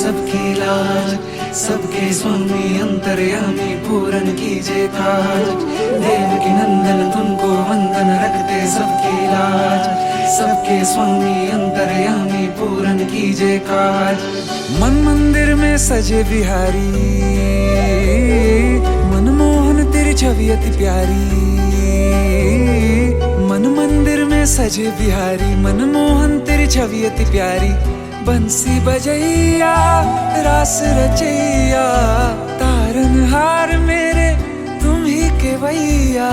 सबकी लाज, सबके स्वामी अंतर्यामी पूरन कीजिए काज। देवकी नंदन तुमको वंदन रखते सबकी लाज, सबके स्वामी अंतर्यामी पूरन कीजिए काज। मन मंदिर में सजे बिहारी, मनमोहन तेरी छवि अति प्यारी। मन मंदिर में सजे बिहारी, मनमोहन तेरी छवि अति प्यारी। बंसी बजैया रास रचैया, तारनहार मेरे तुम ही के भैया।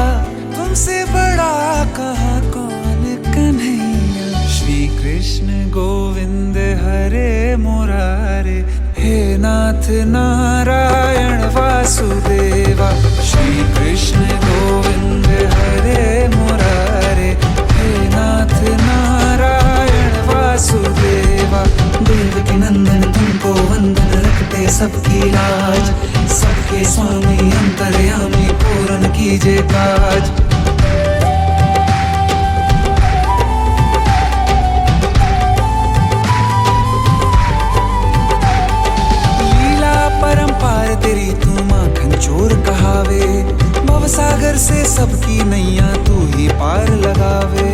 तुमसे बड़ा कहाँ कौन कन्हैया। श्री कृष्ण गोविंद हरे मुरारे, हे नाथ नारायण वासुदेवा। श्री कृष्ण गोविंद हरे मुरारे, हे नाथ नारायण वासुदेवा। देवकी नंदन तुमको वंदन रखते सबकी लाज, सबके स्वामी अंतर्यामी पूरन कीजिए काज। परंपार तेरी तू माखन चोर कहावे, भवसागर से सबकी नैया तू ही पार लगावे।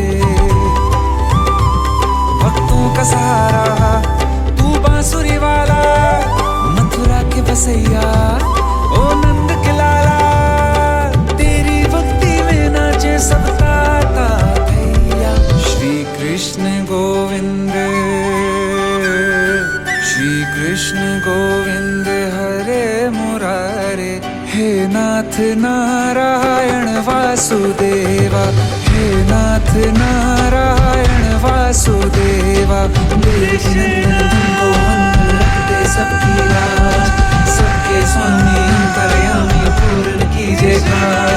भक्तों का सहारा तू बांसुरी वाला, मथुरा के बसैया ओ नंद के लाला। तेरी भक्ति में नाचे सबका भैया। श्री कृष्ण गोविंद, श्री कृष्ण गोविंद हरे मुरारे, हे नाथ नारायण वासुदेवा। हे नाथ नारायण वासुदेवा। देवकी नंदन तुमको वंदन रखते सबकी लाज, सबके स्वामी अंतर्यामी पूर्ण कीजिए काज।